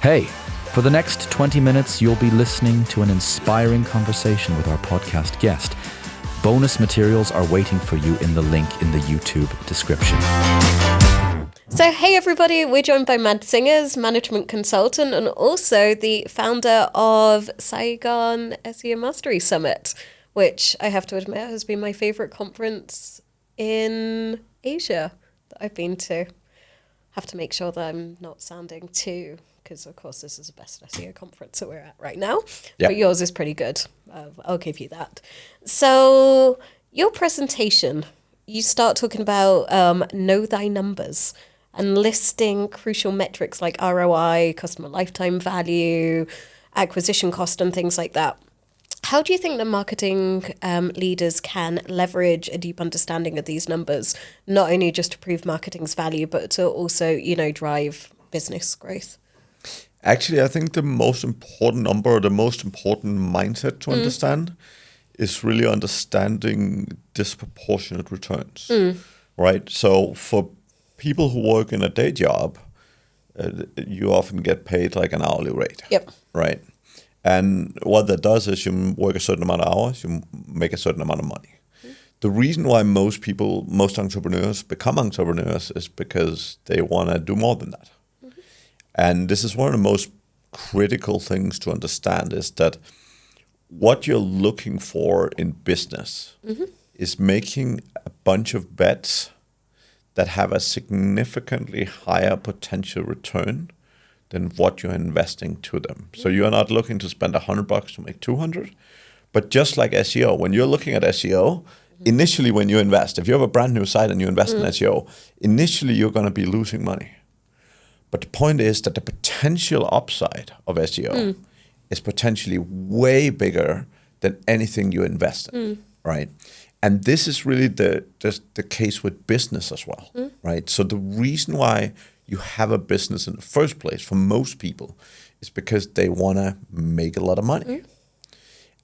Hey, for the next 20 minutes, you'll be listening to an inspiring conversation with our podcast guest. Bonus materials are waiting for you in the link in the YouTube description. So, hey everybody, we're joined by Mad Singers, management consultant, and also the founder of Saigon SEO Mastery Summit, which I have to admit has been my favorite conference in Asia that I've been to. Have to make sure that I'm not sounding too, because of course this is the best SEO conference that we're at right now. Yep. But yours is pretty good. I'll give you that. So your presentation, you start talking about know thy numbers and listing crucial metrics like ROI, customer lifetime value, acquisition cost, and things like that. How do you think that marketing leaders can leverage a deep understanding of these numbers, not only just to prove marketing's value, but to also, drive business growth? Actually, I think the most important number, the most important mindset to understand is really understanding disproportionate returns, right? So for people who work in a day job, you often get paid like an hourly rate, right? And what that does is you work a certain amount of hours, you make a certain amount of money. The reason why most entrepreneurs become entrepreneurs is because they want to do more than that. And this is one of the most critical things to understand is that what you're looking for in business is making a bunch of bets that have a significantly higher potential return than what you're investing to them. So you're not looking to spend $100 to make 200, but just like SEO, when you're looking at SEO, initially when you invest, if you have a brand new site and you invest in SEO, initially you're going to be losing money. But the point is that the potential upside of SEO is potentially way bigger than anything you invest in, right? And this is really the case with business as well, right? So the reason why you have a business in the first place for most people is because they want to make a lot of money.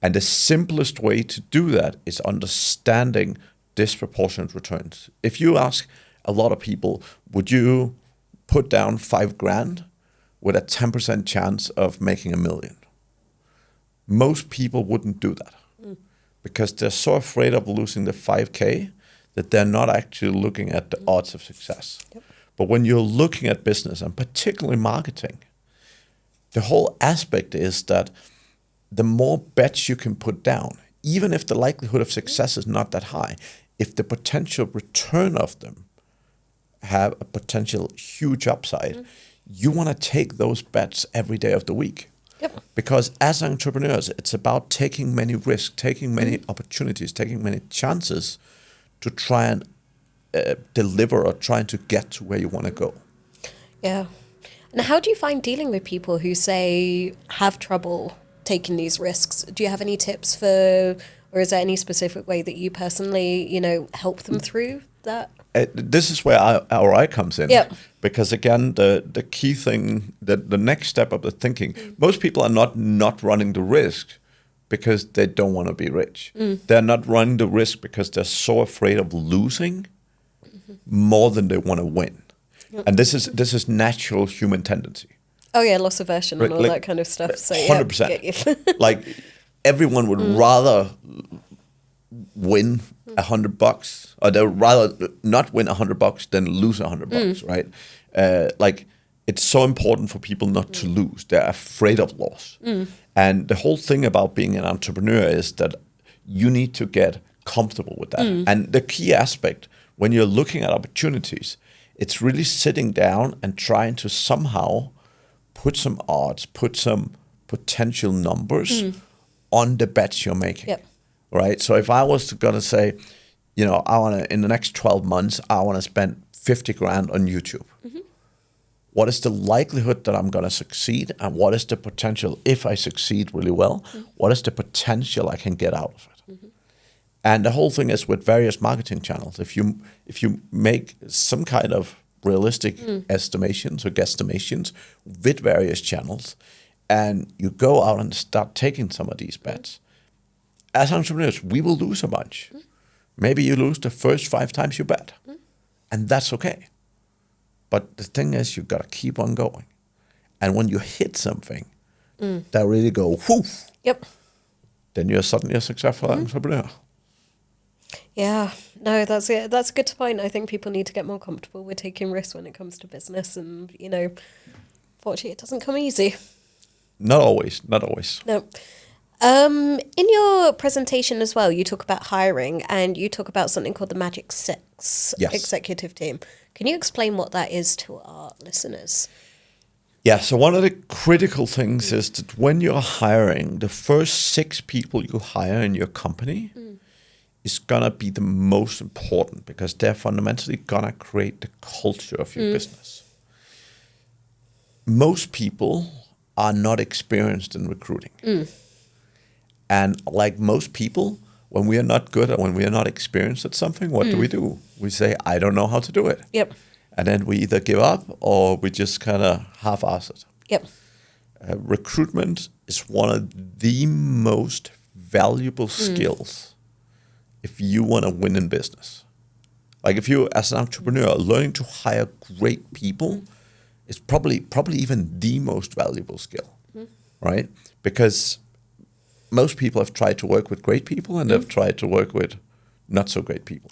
And the simplest way to do that is understanding disproportionate returns. If you ask a lot of people, would you put down $5,000 with a 10% chance of making $1 million? Most people wouldn't do that because they're so afraid of losing the 5K that they're not actually looking at the odds of success. But when you're looking at business, and particularly marketing, the whole aspect is that the more bets you can put down, even if the likelihood of success is not that high, if the potential return of them have a potential huge upside, you want to take those bets every day of the week. Because as entrepreneurs, it's about taking many risks, taking many opportunities, taking many chances to try and deliver or trying to get to where you want to go. Yeah. And how do you find dealing with people who say have trouble taking these risks? Do you have any tips for, or is there any specific way that you personally, help them through that? This is where ROI comes in. Because again, the key thing, the next step of the thinking, most people are not running the risk because they don't want to be rich. They're not running the risk because they're so afraid of losing more than they want to win. And this is natural human tendency. Oh yeah, loss aversion and all that kind of stuff. So 100%. Like everyone would rather win $100, or they'd rather not win $100 than lose $100, right? Like it's so important for people not to lose. They're afraid of loss. And the whole thing about being an entrepreneur is that you need to get comfortable with that. And the key aspect when you're looking at opportunities, it's really sitting down and trying to somehow put some odds, put some potential numbers on the bets you're making, right? So if I was going to say, I want to, in the next 12 months, I want to spend $50,000 on YouTube. What is the likelihood that I'm going to succeed? And what is the potential, if I succeed really well, what is the potential I can get out of it? And the whole thing is with various marketing channels. If you make some kind of realistic estimations or guesstimations with various channels, and you go out and start taking some of these bets, as entrepreneurs, we will lose a bunch. Maybe you lose the first 5 times you bet, and that's okay. But the thing is, you've got to keep on going. And when you hit something that really go, whoof, Yep. then you're suddenly a successful entrepreneur. Yeah, no, that's it. That's a good point. I think people need to get more comfortable with taking risks when it comes to business, and fortunately, it doesn't come easy. Not always. No. In your presentation as well, you talk about hiring, and you talk about something called the Magic Six executive team. Can you explain what that is to our listeners? Yeah, so one of the critical things is that when you're hiring, the first 6 people you hire in your company is gonna be the most important, because they're fundamentally gonna create the culture of your business. Most people are not experienced in recruiting. And like most people, when we are not good and when we are not experienced at something, what do? We say, I don't know how to do it. Yep. And then we either give up or we just kind of half-ass it. Yep. Recruitment is one of the most valuable skills if you want to win in business. Like if you, as an entrepreneur, learning to hire great people is probably even the most valuable skill, right? Because most people have tried to work with great people and they've tried to work with not so great people.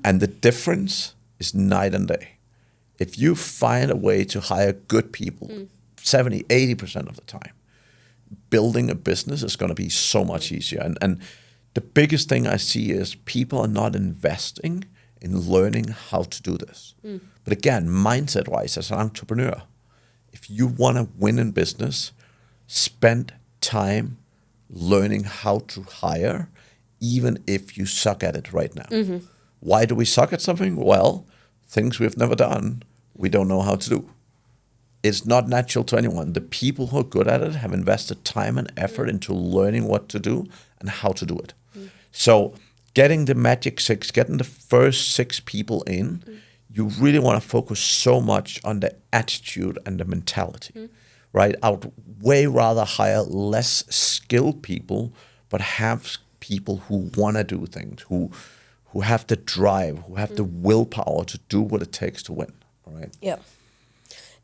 And the difference is night and day. If you find a way to hire good people 70, 80% of the time, building a business is going to be so much easier. And the biggest thing I see is people are not investing in learning how to do this. But again, mindset-wise, as an entrepreneur, if you want to win in business, spend time learning how to hire, even if you suck at it right now. Why do we suck at something? Well, things we've never done, we don't know how to do. It's not natural to anyone. The people who are good at it have invested time and effort into learning what to do and how to do it. So getting the Magic 6, getting the first 6 people in, you really want to focus so much on the attitude and the mentality, right? I would way rather hire less skilled people, but have people who want to do things, who have the drive, who have the willpower to do what it takes to win, right? Yeah.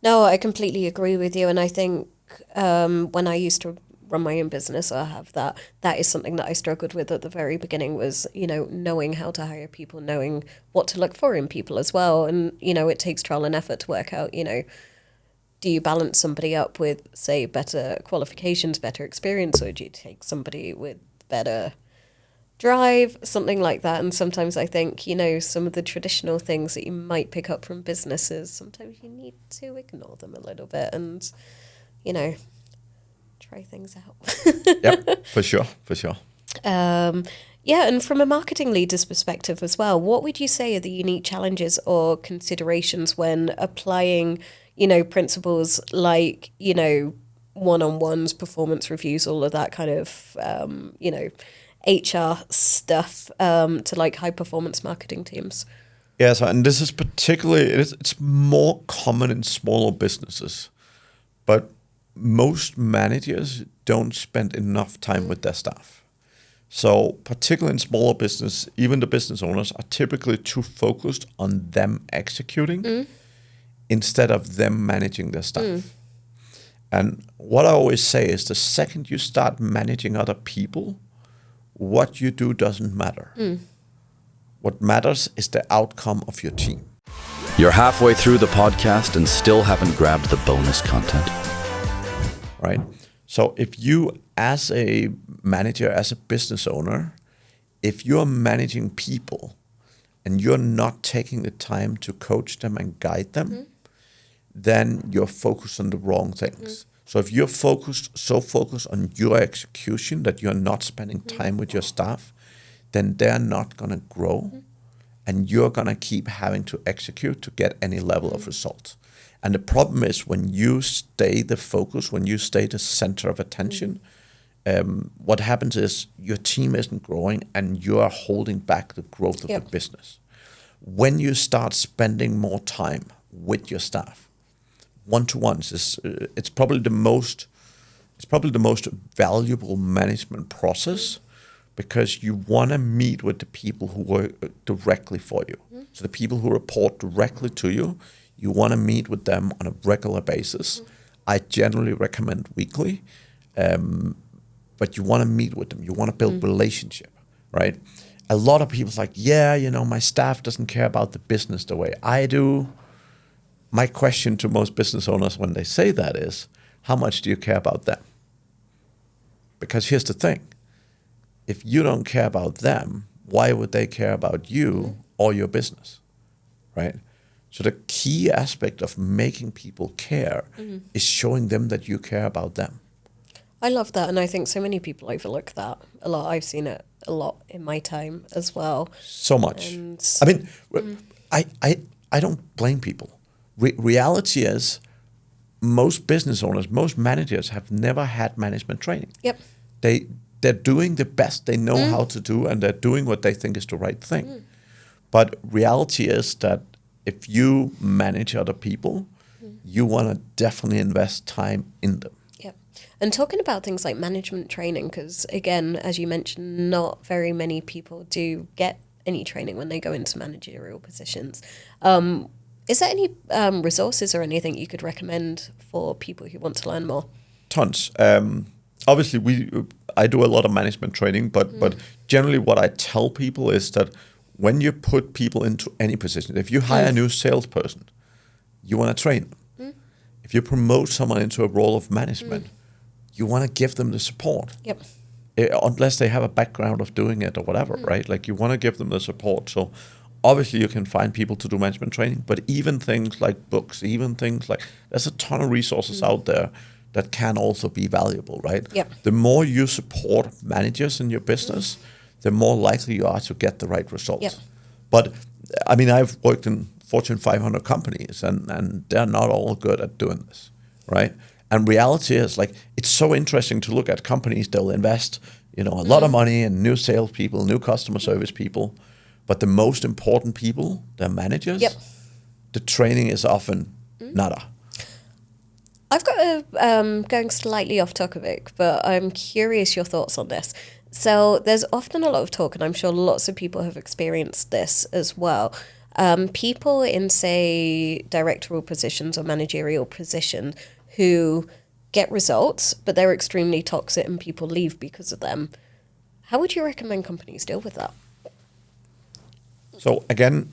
No, I completely agree with you. And I think when I used to run my own business, I have that is something that I struggled with at the very beginning was, knowing how to hire people, knowing what to look for in people as well. And, it takes trial and effort to work out, do you balance somebody up with, say, better qualifications, better experience, or do you take somebody with better drive, something like that? And sometimes I think, some of the traditional things that you might pick up from businesses, sometimes you need to ignore them a little bit and, try things out. Yep, for sure. Yeah, and from a marketing leader's perspective as well, what would you say are the unique challenges or considerations when applying, principles like, one-on-ones, performance reviews, all of that kind of, HR stuff to like high-performance marketing teams? Yeah, so, and this is particularly, it's more common in smaller businesses, but most managers don't spend enough time with their staff. So particularly in smaller business, even the business owners are typically too focused on them executing instead of them managing their staff. And what I always say is the second you start managing other people, what you do doesn't matter. What matters is the outcome of your team. You're halfway through the podcast and still haven't grabbed the bonus content. Right? So if you, as a manager, as a business owner, if you're managing people and you're not taking the time to coach them and guide them, then you're focused on the wrong things. So if you're so focused on your execution that you're not spending time with your staff, then they're not going to grow and you're going to keep having to execute to get any level of results. And the problem is when you stay the focus, when you stay the center of attention, what happens is your team isn't growing and you are holding back the growth of the business. When you start spending more time with your staff, one-to-ones it's probably the most valuable management process because you want to meet with the people who work directly for you. So the people who report directly to you, you want to meet with them on a regular basis, I generally recommend weekly, but you want to meet with them. You want to build relationship, right? A lot of people's like, my staff doesn't care about the business the way I do. My question to most business owners when they say that is, how much do you care about them? Because here's the thing. If you don't care about them, why would they care about you or your business, right? So the key aspect of making people care is showing them that you care about them. I love that, and I think so many people overlook that a lot. I've seen it a lot in my time as well. So much. And I mean, I don't blame people. Reality is, most business owners, most managers have never had management training. Yep. They're doing the best they know how to do, and they're doing what they think is the right thing. But reality is that if you manage other people, you want to definitely invest time in them. Yep. And talking about things like management training, because again, as you mentioned, not very many people do get any training when they go into managerial positions. Is there any resources or anything you could recommend for people who want to learn more? Tons. Obviously, I do a lot of management training, but generally what I tell people is that when you put people into any position, if you hire a new salesperson, you want to train them. If you promote someone into a role of management, you want to give them the support. Yep. Unless they have a background of doing it or whatever, right? Like, you want to give them the support. So obviously you can find people to do management training, but even things like books, even things like, there's a ton of resources out there that can also be valuable, right? Yep. The more you support managers in your business, the more likely you are to get the right results. Yep. But I mean, I've worked in Fortune 500 companies, and they're not all good at doing this, right? And reality is, like, it's so interesting to look at companies. They'll invest, a lot of money in new salespeople, new customer service people, but the most important people, the managers, the training is often nada. I've got a, going slightly off topic, but I'm curious your thoughts on this. So there's often a lot of talk, and I'm sure lots of people have experienced this as well. People in, say, directorial positions or managerial positions who get results, but they're extremely toxic and people leave because of them. How would you recommend companies deal with that? So again,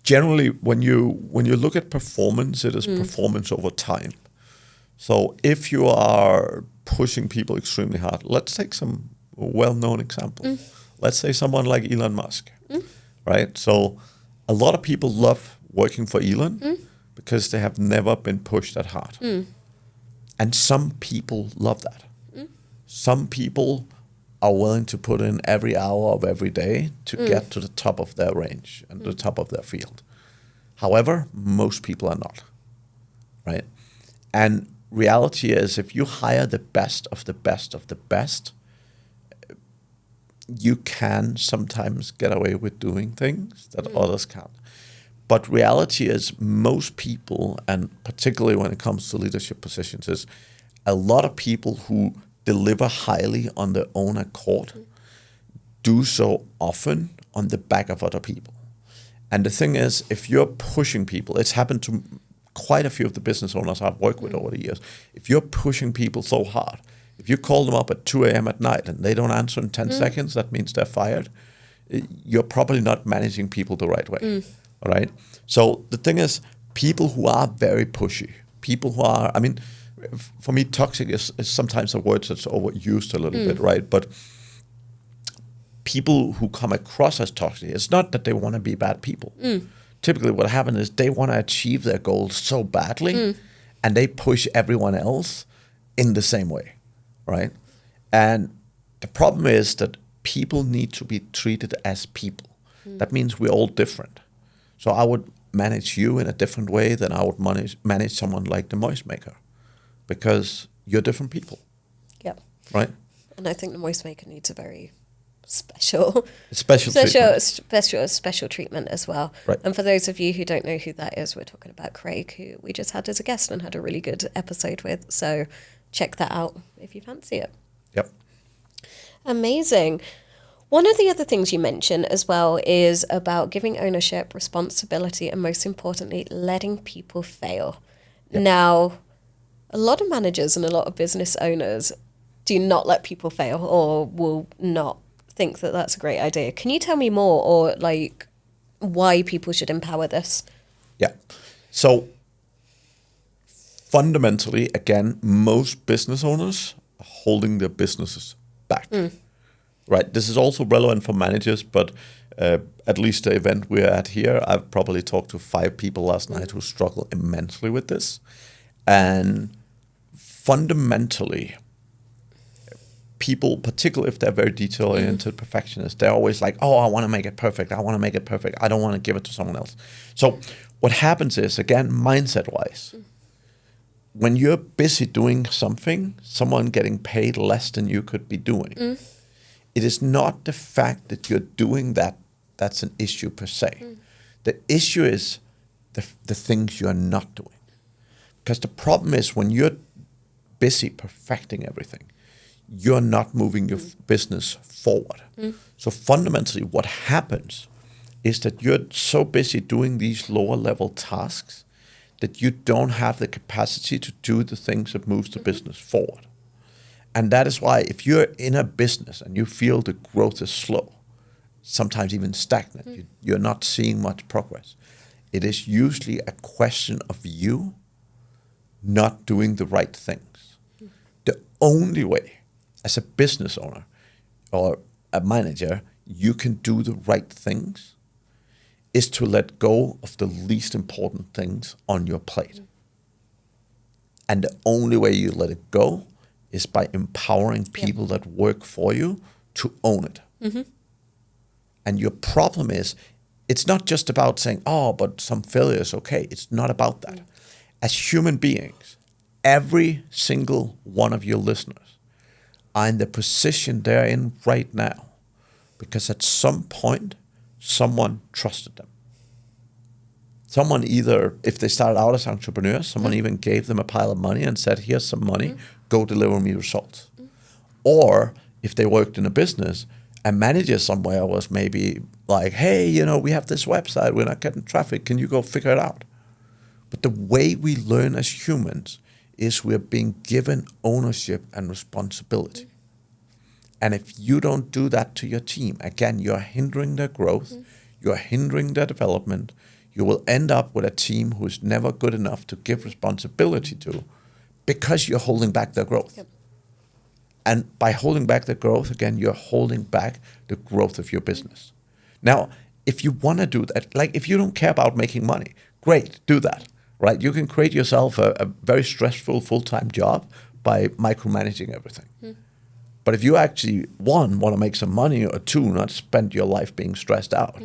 generally, when you look at performance, it is performance over time. So if you are pushing people extremely hard, let's take some well-known example. Let's say someone like Elon Musk, right? So a lot of people love working for Elon because they have never been pushed that hard. And some people love that. Some people are willing to put in every hour of every day to get to the top of their range and the top of their field. However, most people are not, right? And reality is, if you hire the best of the best of the best, you can sometimes get away with doing things that others can't. But reality is, most people, and particularly when it comes to leadership positions, is a lot of people who deliver highly on their own accord do so often on the back of other people. And the thing is, if you're pushing people, it's happened to quite a few of the business owners I've worked with over the years. If you're pushing people so hard, if you call them up at 2 a.m. at night and they don't answer in 10 seconds, that means they're fired. You're probably not managing people the right way. All right. So the thing is, people who are very pushy, people who are, I mean, for me, toxic is sometimes a word that's overused a little bit, right? But people who come across as toxic, it's not that they want to be bad people. Typically what happens is they want to achieve their goals so badly and they push everyone else in the same way, right? And the problem is that people need to be treated as people. That means we're all different. So I would manage you in a different way than I would manage someone like the Moist Maker, because you're different people. Yep. Right? And I think the Moist Maker needs a very special treatment as well. Right. And for those of you who don't know who that is, we're talking about Craig, who we just had as a guest and had a really good episode with. So check that out if you fancy it. Yep. Amazing. One of the other things you mentioned as well is about giving ownership, responsibility, and most importantly, letting people fail. Yep. Now, a lot of managers and a lot of business owners do not let people fail or will not think that that's a great idea. Can you tell me more, or like why people should empower this? Yeah. So fundamentally, again, most business owners are holding their businesses back. Right. This is also relevant for managers, but at least the event we're at here, I've probably talked to 5 people last night who struggle immensely with this. And fundamentally, people, particularly if they're very detail-oriented perfectionists, they're always like, oh, I want to make it perfect. I want to make it perfect. I don't want to give it to someone else. So what happens is, again, mindset-wise, when you're busy doing something, someone getting paid less than you could be doing, it is not the fact that you're doing that that's an issue per se. The issue is the things you're not doing. Because the problem is when you're busy perfecting everything, you're not moving your business forward. So fundamentally what happens is that you're so busy doing these lower level tasks that you don't have the capacity to do the things that moves the business forward. And that is why if you're in a business and you feel the growth is slow, sometimes even stagnant, you're not seeing much progress, it is usually a question of you not doing the right things. The only way as a business owner or a manager you can do the right things is to let go of the least important things on your plate. And the only way you let it go is by empowering people that work for you to own it. And your problem is, it's not just about saying, oh, but some failure is okay. It's not about that. As human beings, every single one of your listeners are in the position they're in right now because at some point, someone trusted them. Someone either, if they started out as entrepreneurs, someone even gave them a pile of money and said, here's some money, go deliver me results. Or if they worked in a business, a manager somewhere was maybe like, hey, you know, we have this website, we're not getting traffic, can you go figure it out? But the way we learn as humans is we're being given ownership and responsibility. And if you don't do that to your team, again, you're hindering their growth, you're hindering their development, you will end up with a team who is never good enough to give responsibility to because you're holding back their growth. And by holding back the growth, again, you're holding back the growth of your business. Now, if you want to do that, like if you don't care about making money, great, do that, right? You can create yourself a very stressful full-time job by micromanaging everything. But if you actually, 1, want to make some money, or 2, not spend your life being stressed out,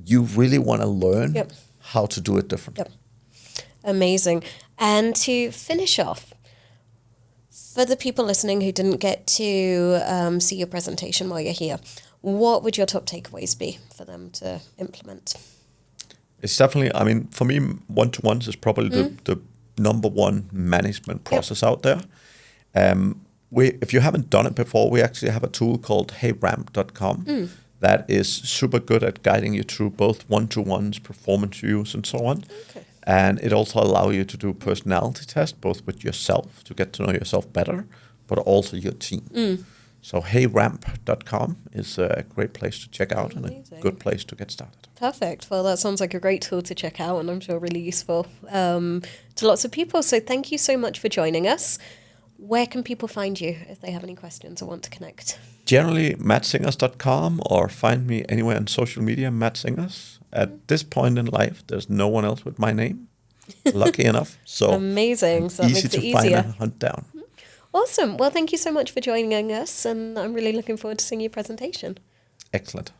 you really want to learn how to do it differently. Amazing. And to finish off, for the people listening who didn't get to see your presentation while you're here, what would your top takeaways be for them to implement? It's definitely, I mean, for me, one-to-ones is probably the number one management process out there. If you haven't done it before, we actually have a tool called heyramp.com that is super good at guiding you through both one-to-ones, performance reviews, and so on. And it also allows you to do personality tests, both with yourself to get to know yourself better, but also your team. So heyramp.com is a great place to check out and a good place to get started. Perfect. Well, that sounds like a great tool to check out, and I'm sure really useful to lots of people. So thank you so much for joining us. Where can people find you if they have any questions or want to connect? Generally, mattsingers.com, or find me anywhere on social media, Matt Singers. At this point in life, there's no one else with my name. Lucky enough. So amazing. So that easy makes it to easier. find and hunt down. Awesome. Well, thank you so much for joining us, and I'm really looking forward to seeing your presentation. Excellent.